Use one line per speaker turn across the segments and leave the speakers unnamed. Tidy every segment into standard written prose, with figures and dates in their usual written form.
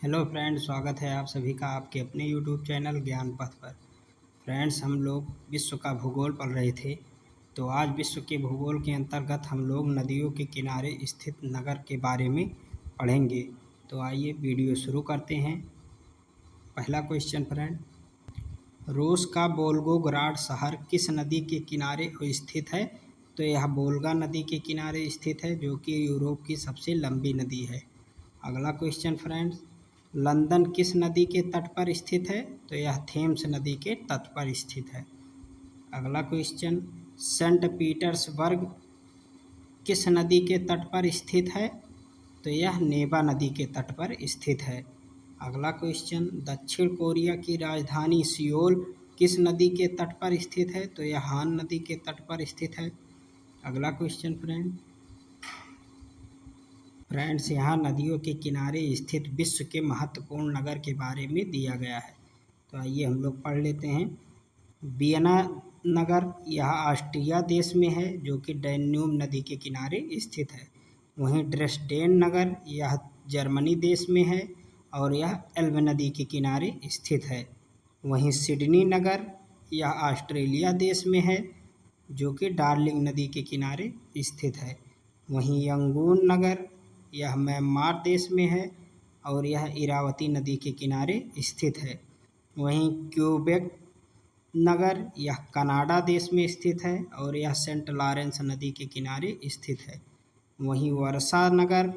Hello friends, स्वागत है आप सभी का आपके अपने यूट्यूब चैनल ज्ञान पथ पर। फ्रेंड्स, हम लोग विश्व का भूगोल पढ़ रहे थे। तो आज विश्व के भूगोल के अंतर्गत हम लोग नदियों के किनारे स्थित नगर के बारे में पढ़ेंगे। तो आइए वीडियो शुरू करते हैं। पहला क्वेश्चन फ्रेंड, रूस का वोल्गोग्राड शहर किस नदी के किनारे स्थित है? तो यह वोल्गा नदी के किनारे स्थित है, जो कि यूरोप की सबसे लंबी नदी है। अगला क्वेश्चन फ्रेंड्स, लंदन किस नदी के तट पर स्थित है? तो यह थेम्स नदी के तट पर स्थित है। अगला क्वेश्चन, सेंट पीटर्सबर्ग किस नदी के तट पर स्थित है? तो यह नेवा नदी के तट पर स्थित है। अगला क्वेश्चन, दक्षिण कोरिया की राजधानी सियोल किस नदी के तट पर स्थित है? तो यह हान नदी के तट पर स्थित है। अगला क्वेश्चन फ्रेंड्स, यहाँ नदियों के किनारे स्थित विश्व के महत्वपूर्ण नगर के बारे में दिया गया है। तो आइए हम लोग पढ़ लेते हैं। वियना नगर यह ऑस्ट्रिया देश में है, जो कि डैन्यूब नदी के किनारे स्थित है। वहीं ड्रेसडेन नगर यह जर्मनी देश में है और यह एल्ब नदी के किनारे स्थित है। वहीं सिडनी नगर यह ऑस्ट्रेलिया देश में है, जो कि डार्लिंग नदी के किनारे स्थित है। वहीं यंगून नगर यह म्यांमार देश में है और यह इरावती नदी के किनारे स्थित है। वहीं क्यूबेक नगर यह कनाडा देश में स्थित है और यह सेंट लॉरेंस नदी के किनारे स्थित है। वहीं वर्सा नगर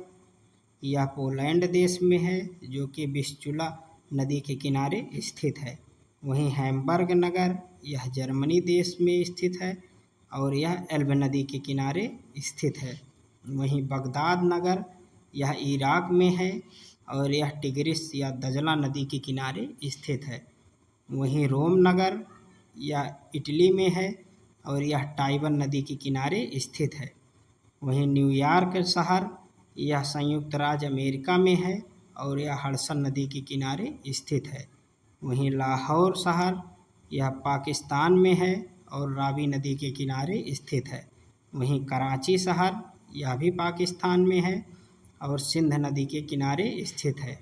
यह पोलैंड देश में है, जो कि विस्चुला नदी के किनारे स्थित है। वहीं हैम्बर्ग नगर यह जर्मनी देश में स्थित है और यह एल्ब नदी के किनारे स्थित है। वहीं बगदाद नगर यह इराक में है और यह टिग्रिस या दजला नदी के किनारे स्थित है। वहीं रोम नगर यह इटली में है और यह टाइबर नदी के किनारे स्थित है। वहीं न्यूयॉर्क शहर यह संयुक्त राज्य अमेरिका में है और यह हडसन नदी के किनारे स्थित है। वहीं लाहौर शहर यह पाकिस्तान में है और रावी नदी के किनारे स्थित है। वहीं कराची शहर यह भी पाकिस्तान में है और सिंध नदी के किनारे स्थित है।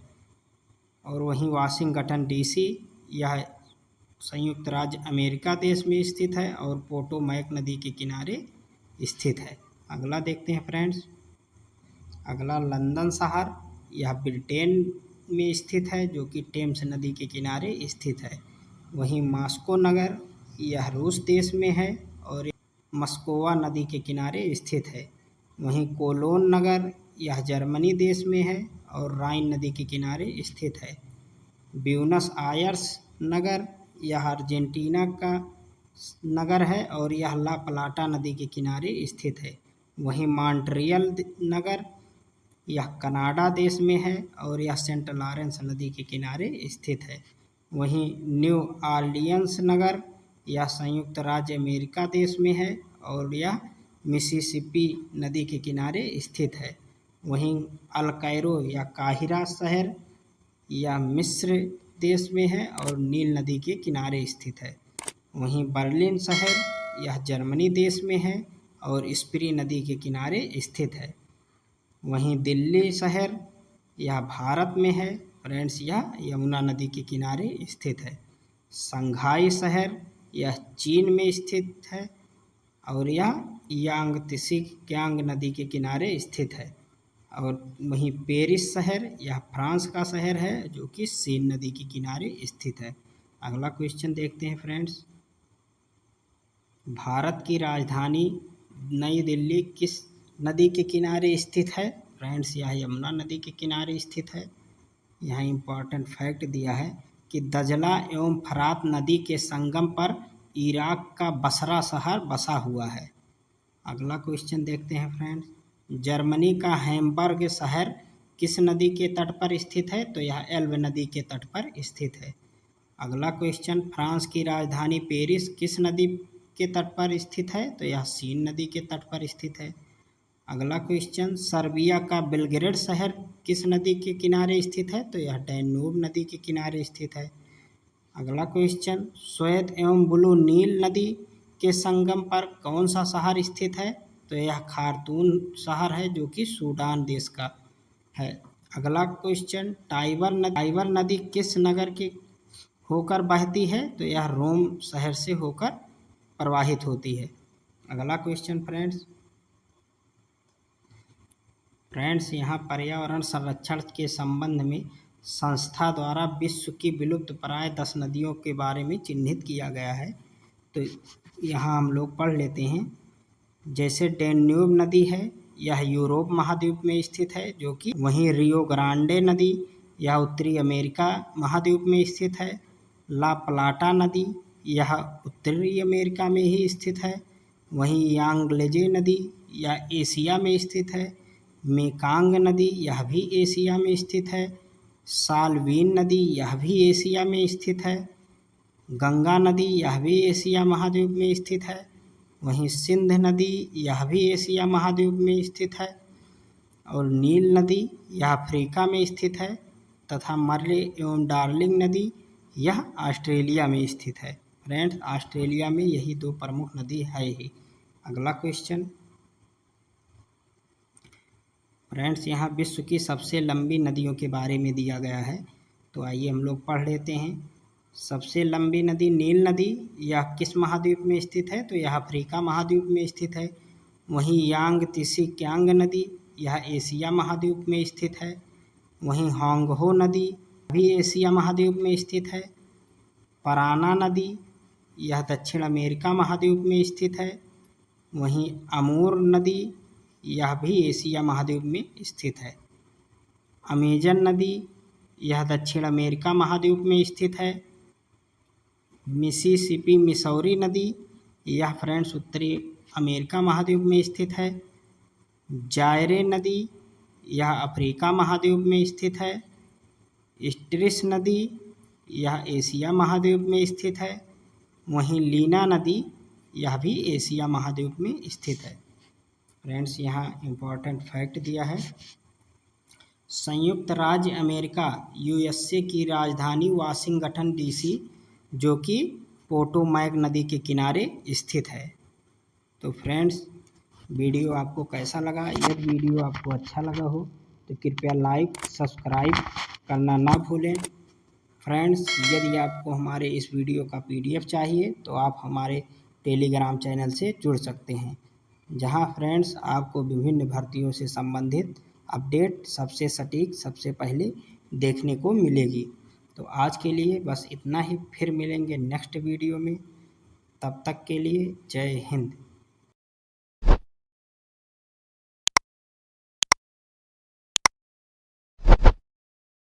और वहीं वाशिंगटन डीसी यह संयुक्त राज्य अमेरिका देश में स्थित है और पोटोमैक नदी के किनारे स्थित है। अगला देखते हैं फ्रेंड्स। अगला लंदन शहर यह ब्रिटेन में स्थित है, जो कि टेम्स नदी के किनारे स्थित है। वहीं मॉस्को नगर यह रूस देश में है और मस्कोवा नदी के किनारे स्थित है। वहीं कोलोन नगर यह जर्मनी देश में है और राइन नदी के किनारे स्थित है। ब्यूनस आयर्स नगर यह अर्जेंटीना का नगर है और यह ला प्लाटा नदी के किनारे स्थित है। वहीं मॉन्ट्रियल नगर यह कनाडा देश में है और यह सेंट लॉरेंस नदी के किनारे स्थित है। वहीं न्यू ऑरलियंस नगर यह संयुक्त राज्य अमेरिका देश में है और यह मिसिसिपी नदी के किनारे स्थित है। वहीं अल कैरो या काहिरा शहर यह मिस्र देश में है और नील नदी के किनारे स्थित है। वहीं बर्लिन शहर यह जर्मनी देश में है और स्प्री नदी के किनारे स्थित है। वहीं दिल्ली शहर यह भारत में है फ्रेंड्स, यह यमुना नदी के किनारे स्थित है। शंघाई शहर यह चीन में स्थित है और यह यांगत्से कियांग नदी के किनारे स्थित है। और वहीं पेरिस शहर यह फ्रांस का शहर है, जो कि सीन नदी के किनारे स्थित है। अगला क्वेश्चन देखते हैं फ्रेंड्स। भारत की राजधानी नई दिल्ली किस नदी के किनारे स्थित है? फ्रेंड्स, यह यमुना नदी के किनारे स्थित है। यहाँ इम्पॉर्टेंट फैक्ट दिया है कि दजला एवं फरात नदी के संगम पर इराक का बसरा शहर बसा हुआ है। अगला क्वेश्चन देखते हैं फ्रेंड्स। जर्मनी का हैम्बर्ग शहर किस नदी के तट पर स्थित है? तो यह एल्ब नदी के तट पर स्थित है। अगला क्वेश्चन, फ्रांस की राजधानी पेरिस किस नदी के तट पर स्थित है? तो यह सीन नदी के तट पर स्थित है। अगला क्वेश्चन, सर्बिया का बेलग्रेड शहर किस नदी के किनारे स्थित है? तो यह डैन्यूब नदी के किनारे स्थित है। अगला क्वेश्चन, श्वेत एवं ब्लू नील नदी के संगम पर कौन सा शहर स्थित है? तो यह खार्तूम शहर है, जो कि सूडान देश का है। अगला क्वेश्चन, टाइबर नदी किस नगर के होकर बहती है? तो यह रोम शहर से होकर प्रवाहित होती है। अगला क्वेश्चन फ्रेंड्स यहाँ पर्यावरण संरक्षण के संबंध में संस्था द्वारा विश्व की विलुप्त प्राय 10 नदियों के बारे में चिन्हित किया गया है। तो यहाँ हम लोग पढ़ लेते हैं। जैसे डैन्यूब नदी है, यह यूरोप महाद्वीप में स्थित है, जो कि वहीं रियो ग्रांडे नदी यह उत्तरी अमेरिका महाद्वीप में स्थित है। ला प्लाटा नदी यह उत्तरी अमेरिका में ही स्थित है। वहीं यांगलेजे नदी यह एशिया में स्थित है। मेकांग नदी यह भी एशिया में स्थित है। साल्वीन नदी यह भी एशिया में स्थित है। गंगा नदी यह भी एशिया महाद्वीप में स्थित है। वहीं सिंध नदी यह भी एशिया महाद्वीप में स्थित है। और नील नदी यह अफ्रीका में स्थित है तथा मर्ले एवं डार्लिंग नदी यह ऑस्ट्रेलिया में स्थित है। फ्रेंड्स, ऑस्ट्रेलिया में यही 2 प्रमुख नदी है ही। अगला क्वेश्चन फ्रेंड्स, यहाँ विश्व की सबसे लंबी नदियों के बारे में दिया गया है। तो आइए हम लोग पढ़ लेते हैं। सबसे लंबी नदी नील नदी यह किस महाद्वीप में स्थित है? तो यह अफ्रीका महाद्वीप में स्थित है। वहीं यांग तिसी क्यांग नदी यह एशिया महाद्वीप में स्थित है। वहीं होंगहो नदी भी एशिया महाद्वीप में स्थित है। पराना नदी यह दक्षिण अमेरिका महाद्वीप में स्थित है। वहीं अमूर नदी यह भी एशिया महाद्वीप में स्थित है। अमेजन नदी यह दक्षिण अमेरिका महाद्वीप में स्थित है। मिसिसिपी मिसौरी नदी यह फ्रेंड्स उत्तरी अमेरिका महाद्वीप में स्थित है। जायरे नदी यह अफ्रीका महाद्वीप में स्थित है। स्ट्रिस नदी यह एशिया महाद्वीप में स्थित है। वहीं लीना नदी यह भी एशिया महाद्वीप में स्थित है। फ्रेंड्स, यहाँ इम्पोर्टेंट फैक्ट दिया है। संयुक्त राज्य अमेरिका यूएसए की राजधानी वाशिंगटन डीसी जो कि पोटोमैक नदी के किनारे स्थित है। तो फ्रेंड्स, वीडियो आपको कैसा लगा? यदि वीडियो आपको अच्छा लगा हो तो कृपया लाइक सब्सक्राइब करना ना भूलें। फ्रेंड्स, यदि आपको हमारे इस वीडियो का PDF चाहिए तो आप हमारे टेलीग्राम चैनल से जुड़ सकते हैं, जहां फ्रेंड्स आपको विभिन्न भर्तियों से संबंधित अपडेट सबसे सटीक सबसे पहले देखने को मिलेगी। तो आज के लिए बस इतना ही, फिर मिलेंगे नेक्स्ट वीडियो में। तब तक के लिए जय हिंद।